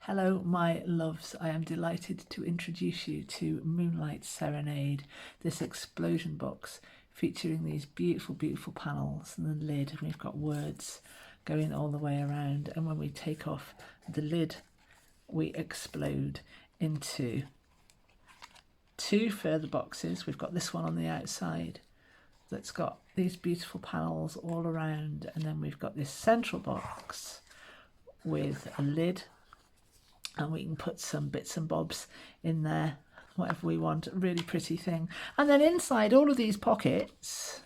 Hello, my loves. I am delighted to introduce you to Moonlight Serenade, this explosion box featuring these beautiful, beautiful panels and the lid. And we've got words going all the way around. And when we take off the lid, we explode into two further boxes. We've got this one on the outside that's got these beautiful panels all around. And then we've got this central box with a lid, and we can put some bits and bobs in there, whatever we want. A really pretty thing. And then inside all of these pockets,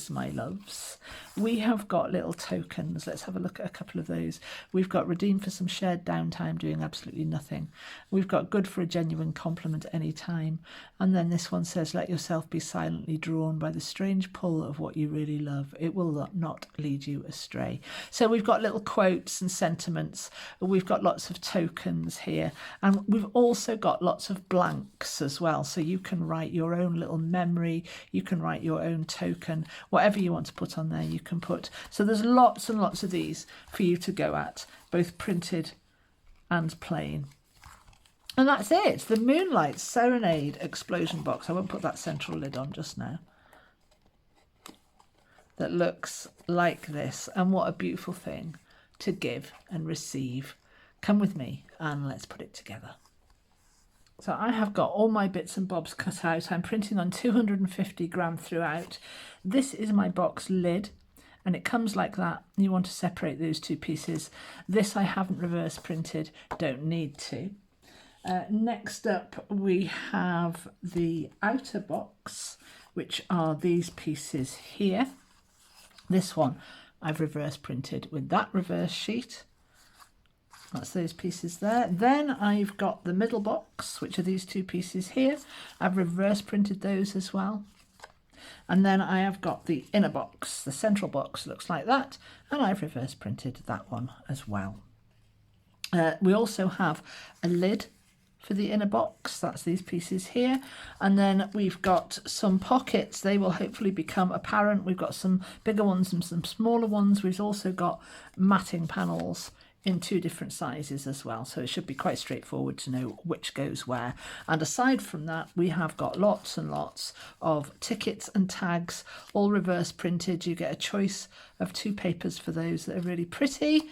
my loves, we have got little tokens. Let's have a look at a couple of those. We've got redeem for some shared downtime doing absolutely nothing. We've got good for a genuine compliment any time. And then this one says, let yourself be silently drawn by the strange pull of what you really love. It will not lead you astray. So we've got little quotes and sentiments. We've got lots of tokens here. And we've also got lots of blanks as well. So you can write your own little memory. You can write your own token. Whatever you want to put on there, you can put. So there's lots and lots of these for you to go at, both printed and plain. And that's it. It's the Moonlight Serenade explosion box. I won't put that central lid on just now. That looks like this. And what a beautiful thing to give and receive. Come with me and let's put it together. So I have got all my bits and bobs cut out. I'm printing on 250 gram throughout. This is my box lid, and it comes like that. You want to separate those two pieces. This I haven't reverse printed, don't need to. Next up we have the outer box, which are these pieces here. This one I've reverse printed with that reverse sheet. That's those pieces there. Then I've got the middle box, which are these two pieces here. I've reverse printed those as well. And then I have got the inner box. The central box looks like that. And I've reverse printed that one as well. We also have a lid for the inner box. That's these pieces here. And then we've got some pockets. They will hopefully become apparent. We've got some bigger ones and some smaller ones. We've also got matting panels in two different sizes as well, so it should be quite straightforward to know which goes where. And aside from that, we have got lots and lots of tickets and tags, all reverse printed. You get a choice of two papers for those that are really pretty.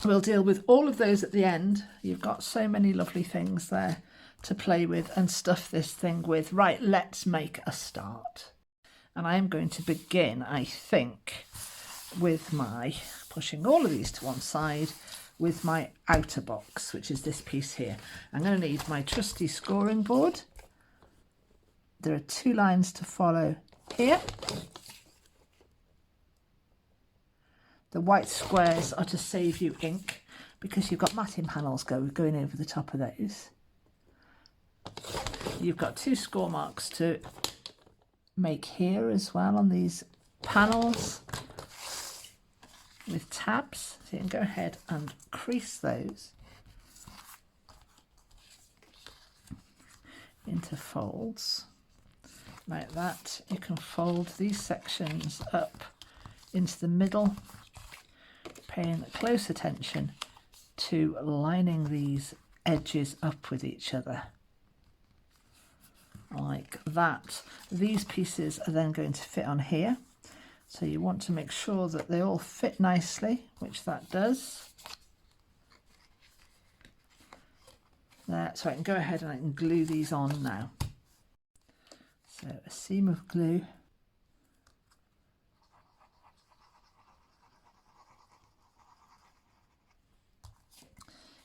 We'll deal with all of those at the end. You've got so many lovely things there to play with and stuff this thing with. Right, let's make a start. And I am going to begin, I think, with my pushing all of these to one side with my outer box, which is this piece here. I'm going to need my trusty scoring board. There are two lines to follow here. The white squares are to save you ink because you've got matting panels going over the top of those. You've got two score marks to make here as well on these panels with tabs, so you can go ahead and crease those into folds like that. You can fold these sections up into the middle, paying close attention to lining these edges up with each other like that. These pieces are then going to fit on here. So you want to make sure that they all fit nicely, which that does. There, so I can go ahead and I can glue these on now. So a seam of glue.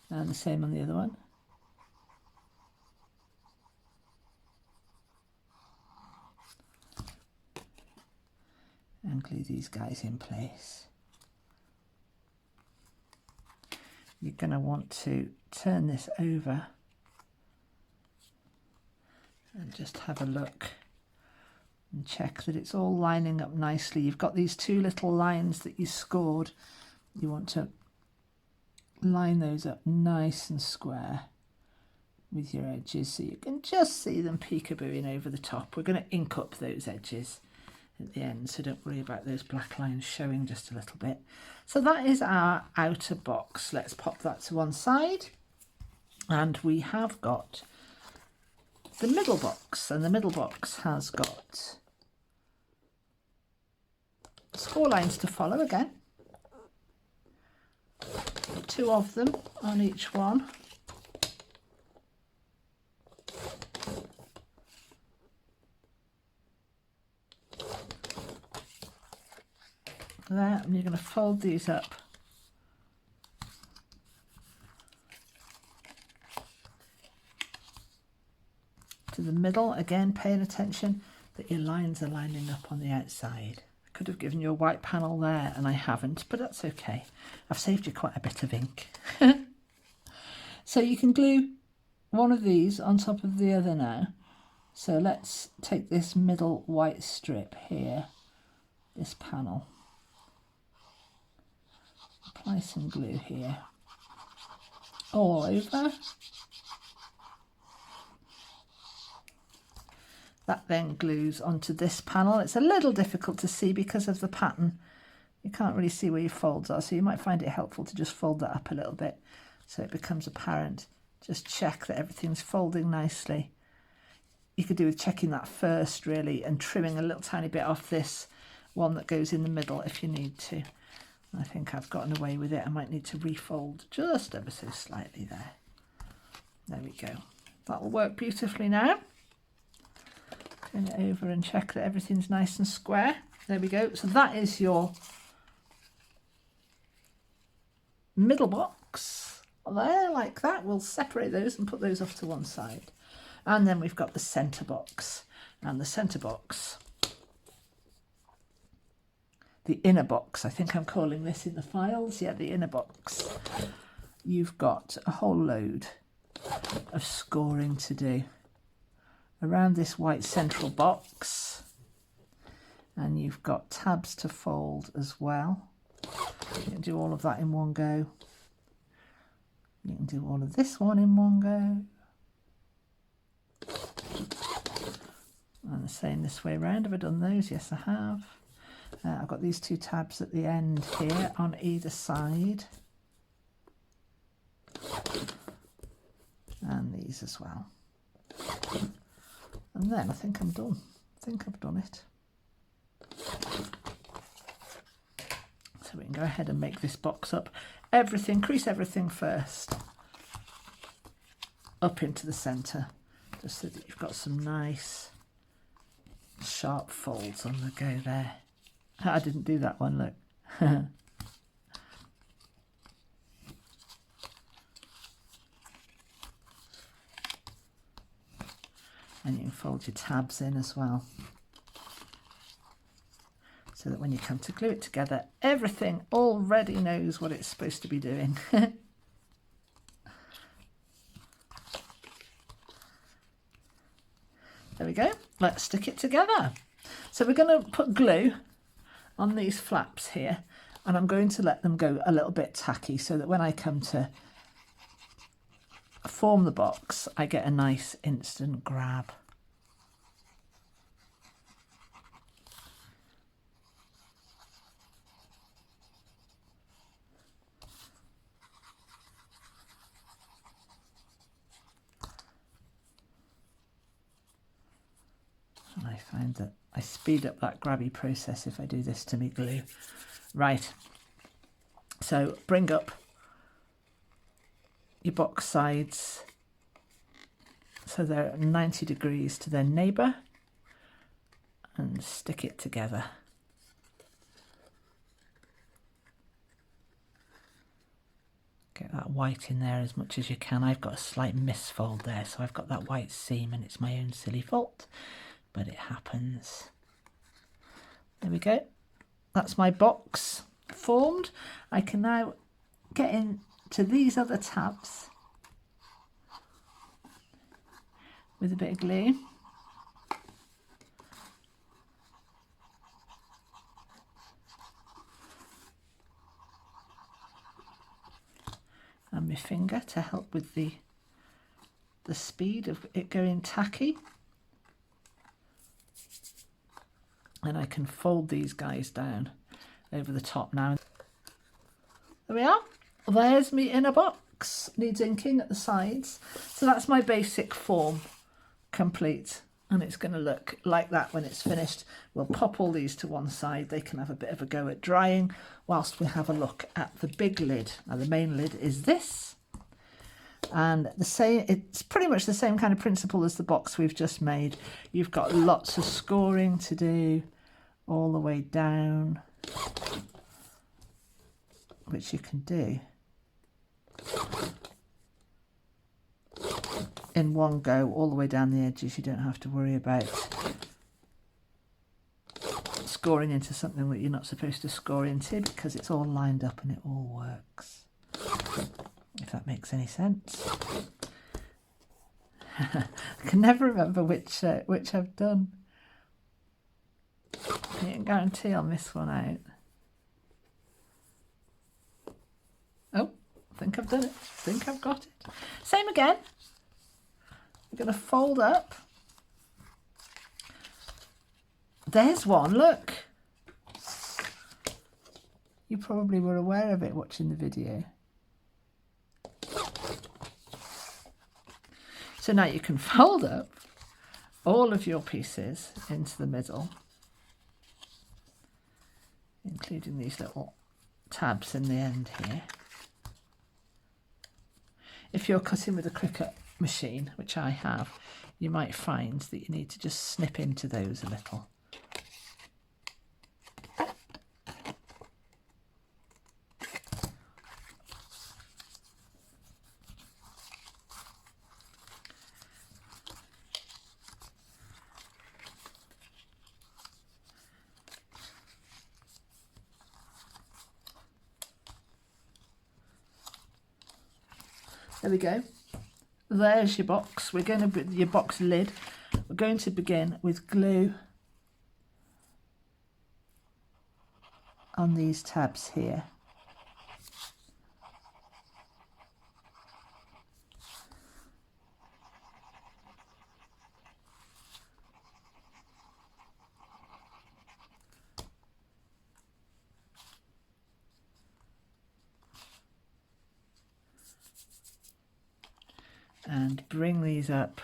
And the same on the other one. And glue these guys in place. You're going to want to turn this over and just have a look and check that it's all lining up nicely. You've got these two little lines that you scored. You want to line those up nice and square with your edges so you can just see them peekabooing over the top. We're going to ink up those edges at the end, so don't worry about those black lines showing just a little bit. So that is our outer box. Let's pop that to one side, and we have got the middle box, and the middle box has got score lines to follow again, 2 of them on each one. There, and you're going to fold these up to the middle, again paying attention that your lines are lining up on the outside. I could have given you a white panel there and I haven't, but that's okay. I've saved you quite a bit of ink. So you can glue one of these on top of the other now. So let's take this middle white strip here, this panel. Apply some glue here all over. That then glues onto this panel. It's a little difficult to see because of the pattern. You can't really see where your folds are, so you might find it helpful to just fold that up a little bit so it becomes apparent. Just check that everything's folding nicely. You could do with checking that first really, and trimming a little tiny bit off this one that goes in the middle if you need to. I think I've gotten away with it. I might need to refold just ever so slightly there. There we go. That will work beautifully now. Turn it over and check that everything's nice and square. There we go. So that is your middle box there, like that. We'll separate those and put those off to one side. And then we've got the centre box. And the centre box, the inner box, I think I'm calling this in the files. Yeah, the inner box. You've got a whole load of scoring to do around this white central box. And you've got tabs to fold as well. You can do all of that in one go. You can do all of this one in one go. And the same this way around. Have I done those? Yes, I have. I've got these 2 tabs at the end here on either side. And these as well. And then I think I'm done. I think I've done it. So we can go ahead and make this box up. Everything, crease everything first. Up into the centre. Just so that you've got some nice sharp folds on the go there. I didn't do that one, look. And you can fold your tabs in as well, so that when you come to glue it together, everything already knows what it's supposed to be doing. There we go. Let's stick it together. So we're going to put glue on these flaps here, and I'm going to let them go a little bit tacky so that when I come to form the box, I get a nice instant grab. And I find that I speed up that grabby process if I do this to me glue. Right, so bring up your box sides so they're at 90 degrees to their neighbour, and stick it together. Get that white in there as much as you can. I've got a slight misfold there, so I've got that white seam and it's my own silly fault, but it happens. There we go. That's my box formed. I can now get into these other tabs with a bit of glue. And my finger to help with the speed of it going tacky. And I can fold these guys down over the top now. There we are. There's me in a box. Needs inking at the sides. So that's my basic form complete. And it's going to look like that when it's finished. We'll pop all these to one side. They can have a bit of a go at drying whilst we have a look at the big lid. Now the main lid is this. And it's pretty much the same kind of principle as the box we've just made. You've got lots of scoring to do all the way down, which you can do in one go all the way down the edges. You don't have to worry about scoring into something that you're not supposed to score into, because it's all lined up and it all works, if that makes any sense. I can never remember which I've done. I can guarantee I'll miss one out. Oh, I think I've done it. I think I've got it. Same again. I'm going to fold up. There's one, look. You probably were aware of it watching the video. So now you can fold up all of your pieces into the middle, including these little tabs in the end here. If you're cutting with a Cricut machine, which I have, you might find that you need to just snip into those a little. There we go. There's your box. We're going to your box lid. We're going to begin with glue on these tabs here. And bring these up,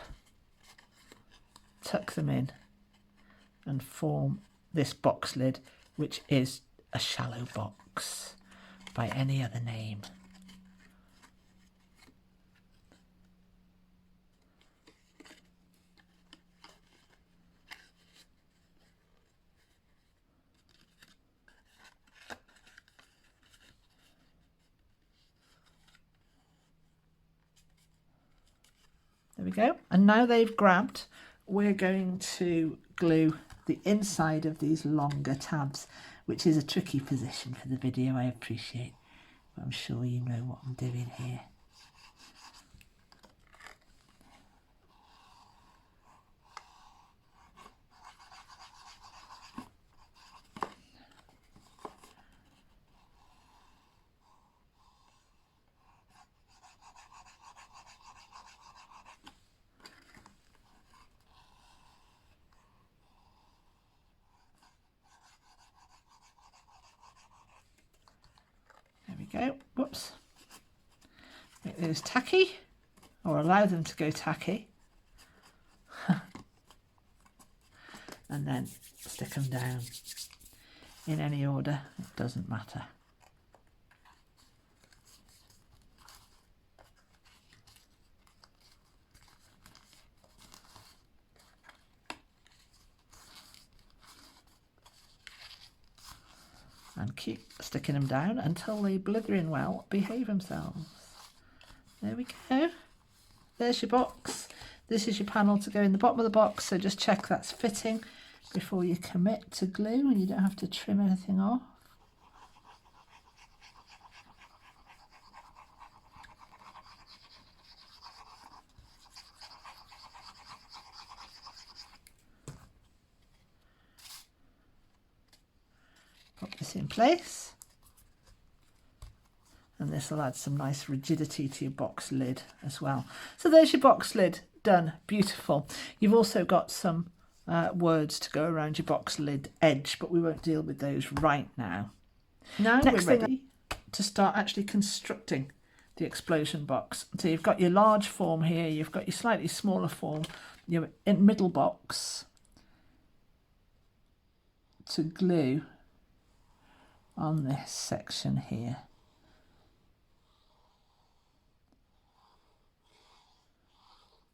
tuck them in, and form this box lid, which is a shallow box by any other name. There we go. And now they've grabbed, we're going to glue the inside of these longer tabs, which is a tricky position for the video, I appreciate, but I'm sure you know what I'm doing here. Go. Whoops. Make those tacky, or allow them to go tacky. And then stick them down in any order, it doesn't matter. And keep sticking them down until they blithering well behave themselves. There we go. There's your box. This is your panel to go in the bottom of the box, so just check that's fitting before you commit to glue, and you don't have to trim anything off. Pop this in place, and this will add some nice rigidity to your box lid as well. So there's your box lid done, beautiful. You've also got some words to go around your box lid edge, but we won't deal with those right now. Now we're ready to start actually constructing the explosion box. So you've got your large form here, you've got your slightly smaller form, your middle box to glue on this section here.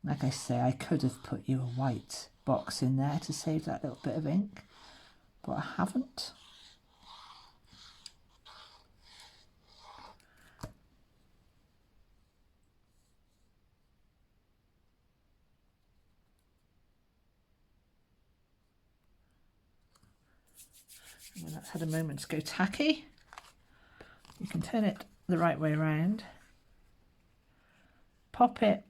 Like I say, I could have put you a white box in there to save that little bit of ink, but I haven't. And when that's had a moment to go tacky, you can turn it the right way around, pop it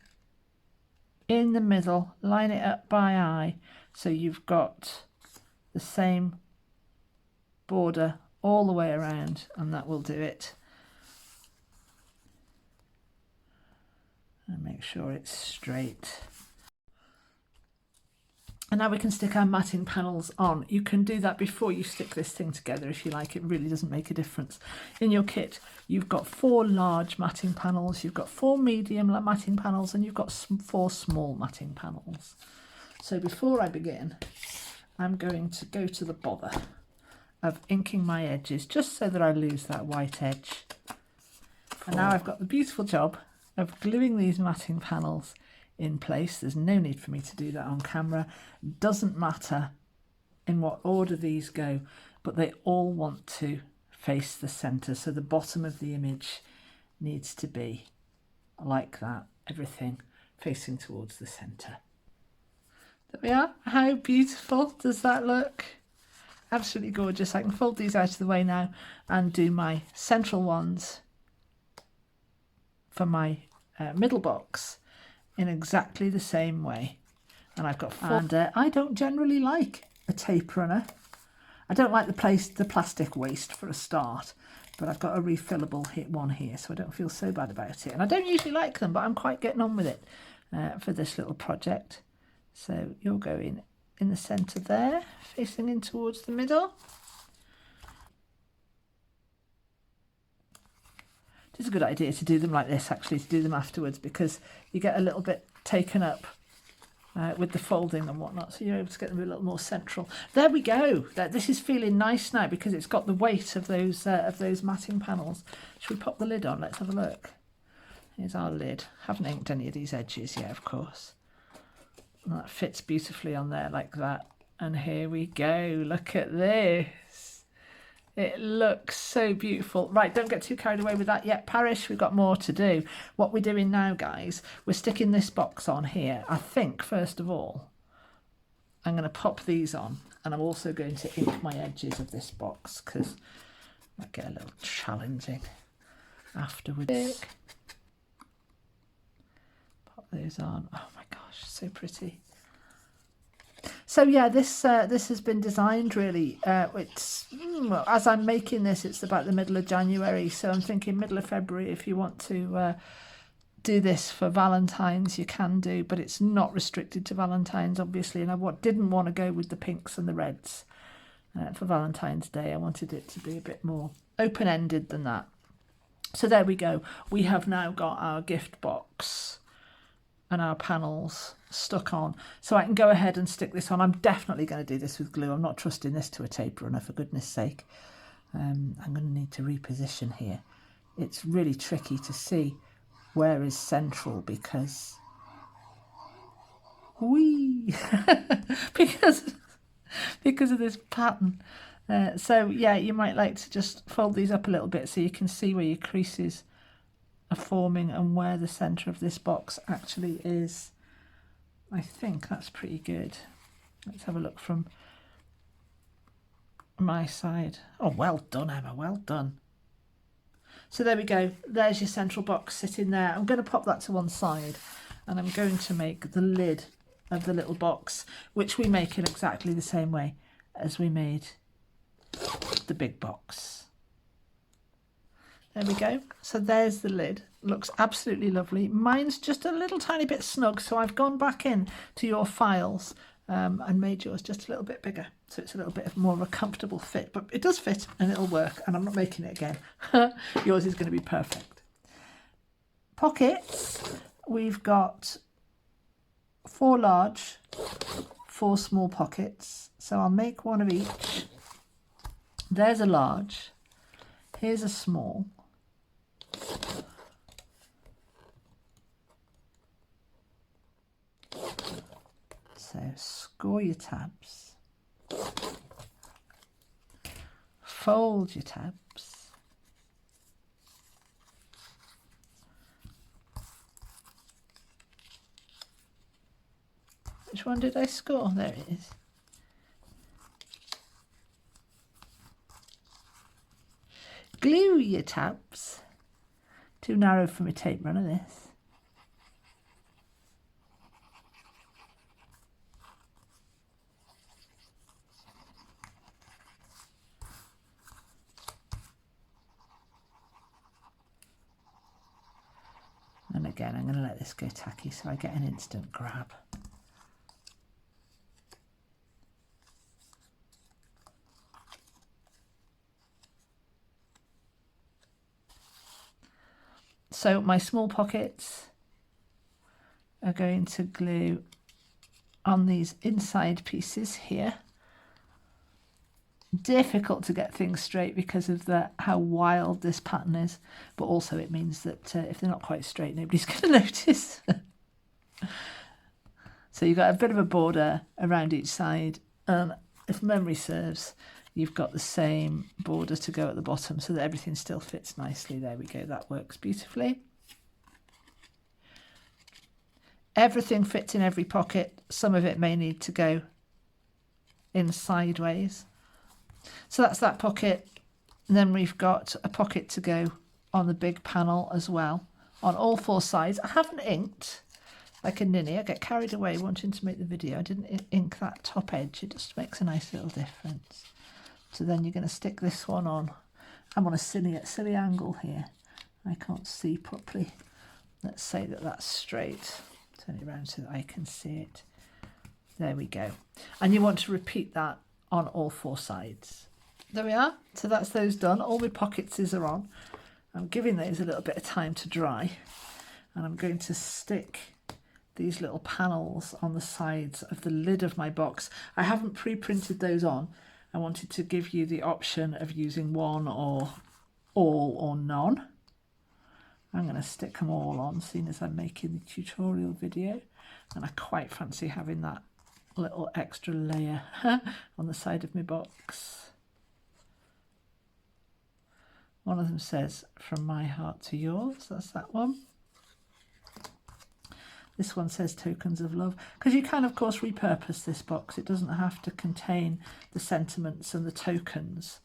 in the middle, line it up by eye, so you've got the same border all the way around, and that will do it. And make sure it's straight. And now we can stick our matting panels on. You can do that before you stick this thing together if you like. It really doesn't make a difference. In your kit, you've got 4 large matting panels, you've got 4 medium matting panels, and you've got 4 small matting panels. So before I begin, I'm going to go to the bother of inking my edges just so that I lose that white edge. And now I've got the beautiful job of gluing these matting panels in place. There's no need for me to do that on camera. Doesn't matter in what order these go, but they all want to face the center, so the bottom of the image needs to be like that, everything facing towards the center. There we are. How beautiful does that look? Absolutely gorgeous. I can fold these out of the way now and do my central ones for my middle box in exactly the same way. And I've got 4. And I don't generally like a tape runner. I don't like the plastic waste for a start, but I've got a refillable one here, so I don't feel so bad about it. And I don't usually like them, but I'm quite getting on with it for this little project. So you're going in the centre there, facing in towards the middle. It's a good idea to do them like this, actually, to do them afterwards, because you get a little bit taken up with the folding and whatnot, so you're able to get them a little more central. There we go. This is feeling nice now because it's got the weight of those matting panels. Should we pop the lid on? Let's have a look. Here's our lid. Haven't inked any of these edges yet, of course. And that fits beautifully on there like that. And here we go. Look at this. It looks so beautiful. Right, don't get too carried away with that yet, Parish. We've got more to do. What we're doing now, guys, we're sticking this box on here. I think, first of all, I'm going to pop these on, and I'm also going to ink my edges of this box because it might get a little challenging afterwards. Pop those on. Oh my gosh, so pretty. So yeah, this has been designed really. It's as I'm making this, it's about the middle of January, so I'm thinking middle of February. If you want to do this for Valentine's, you can do, but it's not restricted to Valentine's, obviously. And I didn't want to go with the pinks and the reds for Valentine's Day. I wanted it to be a bit more open-ended than that. So there we go. We have now got our gift box and our panels stuck on, so I can go ahead and stick this on. I'm definitely going to do this with glue. I'm not trusting this to a tape runner, for goodness sake. I'm going to need to reposition here. It's really tricky to see where is central because because of this pattern. So yeah, you might like to just fold these up a little bit so you can see where your creases are forming and where the centre of this box actually is. I think that's pretty good. Let's have a look from my side. Oh, well done, Emma, well done. So there we go. There's your central box sitting there. I'm going to pop that to one side and I'm going to make the lid of the little box, which we make in exactly the same way as we made the big box. There we go. So there's the lid. Looks absolutely lovely. Mine's just a little tiny bit snug, so I've gone back in to your files and made yours just a little bit bigger, so it's a little bit more of a comfortable fit, but it does fit and it'll work, and I'm not making it again. Yours is going to be perfect. Pockets, we've got 4 large, 4 small pockets, so I'll make one of each. There's a large, here's a small. So score your tabs, fold your tabs, which one did I score? There it is. Glue your tabs, too narrow for my tape runner this. And again, I'm going to let this go tacky so I get an instant grab. So my small pockets are going to glue on these inside pieces here. Difficult to get things straight because of how wild this pattern is, but also it means that if they're not quite straight, nobody's going to notice. So you've got a bit of a border around each side, and if memory serves, you've got the same border to go at the bottom so that everything still fits nicely. There we go, that works beautifully. Everything fits in every pocket. Some of it may need to go in sideways. So that's that pocket. And then we've got a pocket to go on the big panel as well, on all 4 sides. I haven't inked like a ninny. I get carried away wanting to make the video. I didn't ink that top edge. It just makes a nice little difference. So then you're going to stick this one on. I'm on a silly angle here. I can't see properly. Let's say that that's straight. Turn it around so that I can see it. There we go. And you want to repeat that on all 4 sides. There we are. So that's those done. All my pockets are on. I'm giving those a little bit of time to dry, and I'm going to stick these little panels on the sides of the lid of my box. I haven't pre-printed those on. I wanted to give you the option of using one or all or none. I'm going to stick them all on, seeing as I'm making the tutorial video, and I quite fancy having that little extra layer on the side of my box. One of them says, "From my heart to yours." That's that one. This one says "Tokens of love," because you can of course repurpose this box. It doesn't have to contain the sentiments and the tokens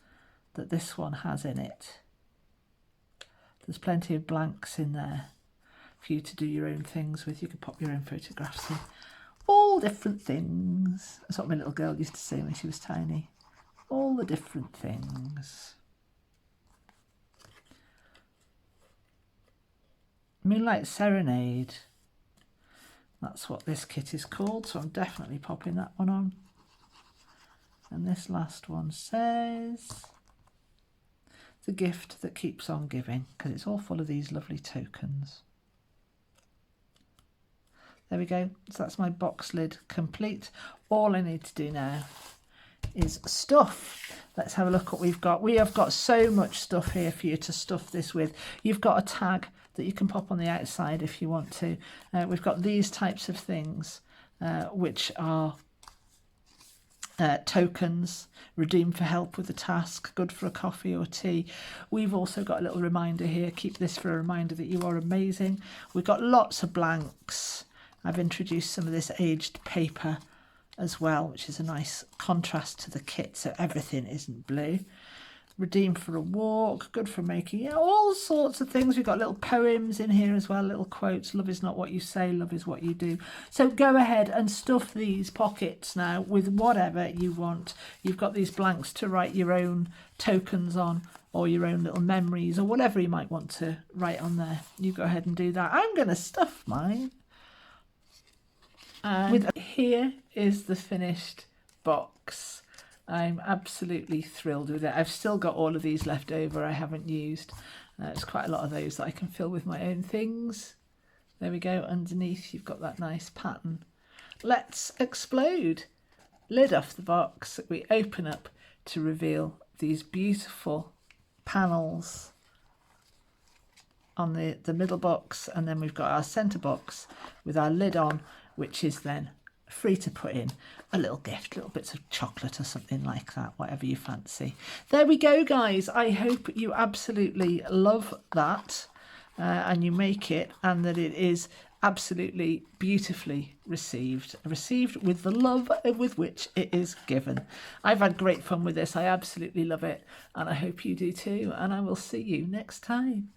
that this one has in it. There's plenty of blanks in there for you to do your own things with. You can pop your own photographs in. All different things. That's what my little girl used to say when she was tiny. All the different things. Moonlight Serenade. That's what this kit is called, so I'm definitely popping that one on. And this last one says, "The gift that keeps on giving," because it's all full of these lovely tokens. There we go. So that's my box lid complete. All I need to do now is stuff. Let's have a look what we've got. We have got so much stuff here for you to stuff this with. You've got a tag that you can pop on the outside if you want to. We've got these types of things, which are tokens, redeem for help with a task, good for a coffee or tea. We've also got a little reminder here. Keep this for a reminder that you are amazing. We've got lots of blanks. I've introduced some of this aged paper as well, which is a nice contrast to the kit, so everything isn't blue. Redeem for a walk, good for making, all sorts of things. We've got little poems in here as well, little quotes. Love is not what you say, love is what you do. So go ahead and stuff these pockets now with whatever you want. You've got these blanks to write your own tokens on, or your own little memories, or whatever you might want to write on there. You go ahead and do that. I'm going to stuff mine And here is the finished box. I'm absolutely thrilled with it. I've still got all of these left over I haven't used. There's quite a lot of those that I can fill with my own things. There we go. Underneath you've got that nice pattern. Let's explode. Lid off the box. We open up to reveal these beautiful panels on the middle box, and then we've got our centre box with our lid on, which is then free to put in a little gift, little bits of chocolate or something like that, whatever you fancy. There we go, guys. I hope you absolutely love that and you make it, and that it is absolutely beautifully received with the love with which it is given. I've had great fun with this. I absolutely love it, and I hope you do too, and I will see you next time.